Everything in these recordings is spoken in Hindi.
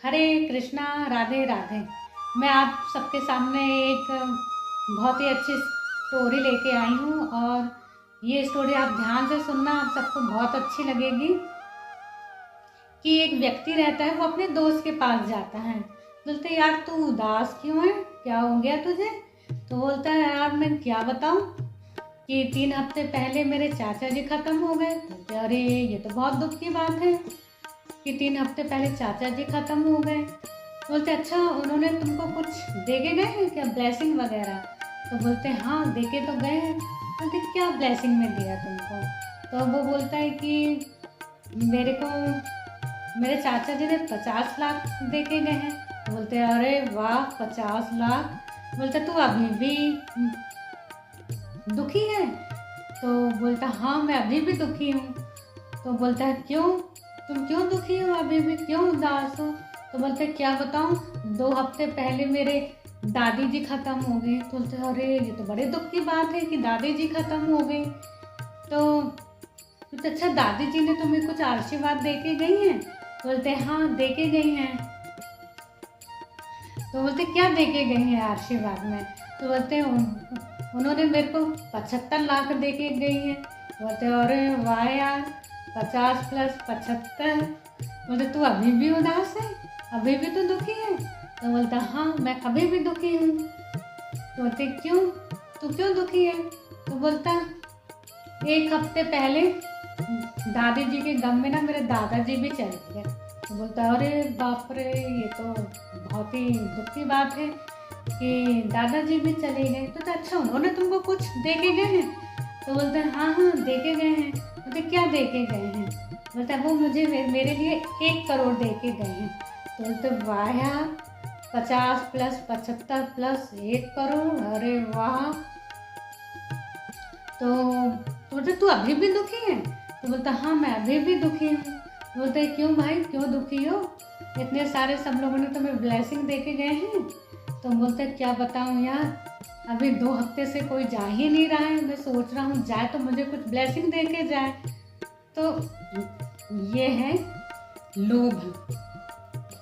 हरे कृष्णा, राधे राधे। मैं आप सबके सामने एक बहुत ही अच्छी स्टोरी लेके आई हूँ और ये स्टोरी आप ध्यान से सुनना, आप सबको बहुत अच्छी लगेगी। कि एक व्यक्ति रहता है, वो अपने दोस्त के पास जाता है। बोलते यार तू उदास क्यों है, क्या हो गया तुझे? तो बोलता है यार मैं क्या बताऊँ कि 3 हफ्ते पहले मेरे चाचा जी ख़त्म हो गए। बोलते अरे ये तो बहुत दुख की बात है कि 3 हफ्ते पहले चाचा जी ख़त्म हो गए। बोलते अच्छा उन्होंने तुमको कुछ दे के गए हैं क्या, ब्लेसिंग वगैरह? तो बोलते हाँ दे के तो गए हैं। बोलते क्या ब्लेसिंग में दिया तुमको? तो वो बोलता है कि मेरे को मेरे चाचा जी ने 50 लाख दे के गए हैं। बोलते अरे वाह 50 लाख। बोलते तू अभी भी दुखी है? तो बोलता हाँ मैं अभी भी दुखी हूँ। तो बोलता है क्यों, तुम क्यों दुखी हो, अभी भी क्यों उदास हो? तो बोलते क्या बताऊँ, 2 हफ्ते पहले मेरे दादी जी ख़त्म हो गई। तो बोलते अरे ये तो बड़े दुख की बात है कि दादी जी ख़त्म हो गई। तो बोलते अच्छा दादी जी ने तुम्हें कुछ आशीर्वाद दे के गई हैं? बोलते हाँ दे के गई हैं। तो बोलते क्या दे के गई हैं आशीर्वाद में? तो बोलते उन्होंने मेरे को 75 लाख दे के गई हैं। बोलते अरे वाह यार 50 प्लस 75। बोलते तू अभी भी उदास है, अभी भी तो दुखी है? तो बोलता हाँ मैं अभी भी दुखी हूँ। तो बोलते क्यों, तू क्यों दुखी है? तो बोलता 1 हफ्ते पहले दादी जी के गम में ना मेरे दादाजी भी चले गए। तो बोलता अरे बाप रे ये तो बहुत ही दुख की बात है कि दादाजी भी चले गए। तो अच्छा उन्होंने तुमको कुछ दे के गए हैं? तो बोलते हैं हाँ हाँ दे के गए हैं। बोलते क्या दे के गए हैं? बोलता वो मुझे मेरे लिए 1 करोड़ दे के गए हैं। तो बोलते वाह यार 50 प्लस 75 प्लस 1 करोड़, अरे वाह। तो बोलते तू अभी भी दुखी है? तो बोलता हाँ मैं अभी भी दुखी हूँ। बोलते क्यों भाई क्यों दुखी हो, इतने सारे सब लोगों ने तुम्हें ब्लेसिंग दे के गए हैं। तो बोलते क्या बताऊँ यार, अभी 2 हफ्ते से कोई जा ही नहीं रहा है, मैं सोच रहा हूँ जाए तो मुझे कुछ ब्लेसिंग दे के जाए। तो ये है लोभ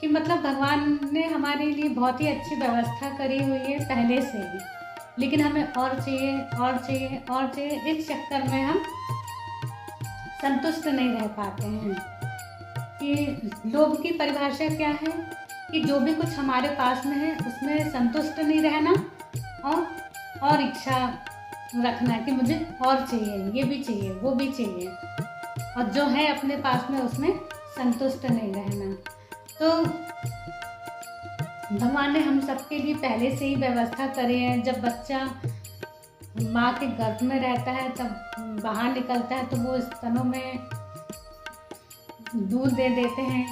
कि मतलब भगवान ने हमारे लिए बहुत ही अच्छी व्यवस्था करी हुई है पहले से ही, लेकिन हमें और चाहिए और चाहिए और चाहिए। इस चक्कर में हम संतुष्ट नहीं रह पाते हैं। कि लोभ की परिभाषा क्या है कि जो भी कुछ हमारे पास में है उसमें संतुष्ट नहीं रहना और इच्छा रखना कि मुझे और चाहिए, ये भी चाहिए वो भी चाहिए, और जो है अपने पास में उसमें संतुष्ट नहीं रहना। तो भगवान ने हम सबके लिए पहले से ही व्यवस्था करी है। जब बच्चा माँ के गर्भ में रहता है तब बाहर निकलता है तो वो स्तनों में दूध दे देते हैं।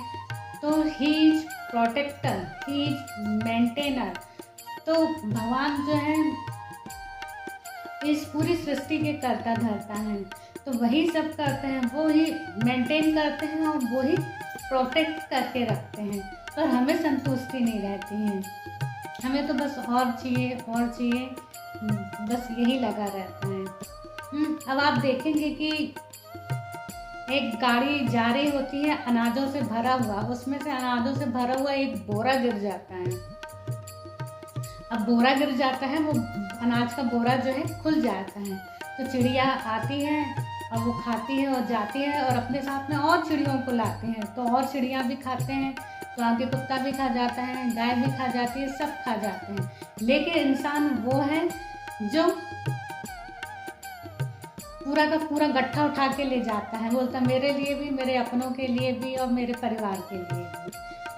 तो he is protector, he is maintainer. तो भगवान जो है इस पूरी सृष्टि के कर्ता धर्ता हैं, तो वही सब करते हैं, वो ही मेंटेन करते हैं और वो ही प्रोटेक्ट करके रखते हैं। पर हमें संतुष्टि नहीं रहती है, हमें तो बस और चाहिए और चाहिए, बस यही लगा रहता है। अब आप देखेंगे कि एक गाड़ी जा रही होती है अनाजों से भरा हुआ, उसमें से अनाजों से भरा हुआ एक बोरा गिर जाता है। अब बोरा गिर जाता है, वो अनाज का बोरा जो है खुल जाता है। तो चिड़िया आती है और वो खाती है और जाती है और अपने साथ में और चिड़ियों को लाते हैं, तो और चिड़िया भी खाते हैं, तो आगे कुत्ता भी खा जाता है, गाय भी खा जाती है, सब खा जाते हैं। लेकिन इंसान वो है जो पूरा का पूरा गट्ठा उठा के ले जाता है, बोलता मेरे लिए भी, मेरे अपनों के लिए भी और मेरे परिवार के लिए भी।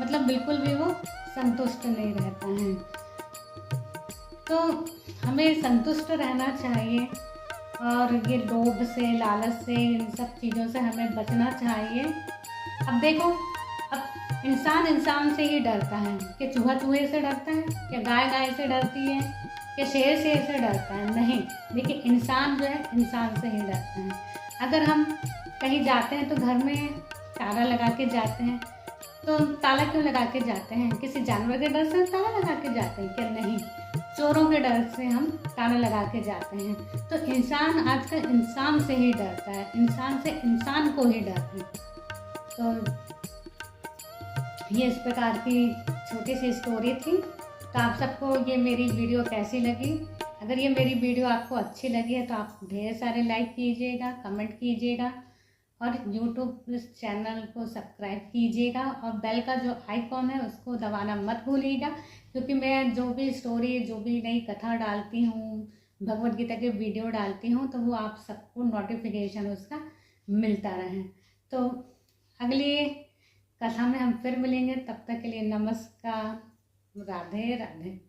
मतलब बिल्कुल भी वो संतुष्ट नहीं रहता है। तो हमें संतुष्ट रहना चाहिए और ये लोभ से, लालच से, इन सब चीज़ों से हमें बचना चाहिए। अब देखो, अब इंसान से ही डरता है कि चूहा चूहे से डरता है, क्या गाय गाय से डरती है, क्या शेर से डरता है? नहीं, देखिए इंसान जो है इंसान से ही डरता है। अगर हम कहीं जाते हैं तो घर में ताला लगा के जाते हैं, तो ताला क्यों लगा के जाते हैं? किसी जानवर के डर से ताला लगा के जाते हैं क्या? नहीं, चोरों के डर से हम ताला लगा के जाते हैं। तो इंसान आजकल इंसान से ही डरता है, इंसान से इंसान को ही डर है। तो ये इस प्रकार की छोटी सी स्टोरी थी। तो आप सबको ये मेरी वीडियो कैसी लगी? अगर ये मेरी वीडियो आपको अच्छी लगी है तो आप ढेर सारे लाइक कीजिएगा, कमेंट कीजिएगा और यूट्यूब इस चैनल को सब्सक्राइब कीजिएगा और बेल का जो आइकॉन है उसको दबाना मत भूलिएगा, क्योंकि मैं जो भी स्टोरी, जो भी नई कथा डालती हूँ, भगवद गीता के वीडियो डालती हूँ, तो वो आप सबको नोटिफिकेशन उसका मिलता रहे। तो अगली कथा में हम फिर मिलेंगे, तब तक के लिए नमस्कार, राधे राधे।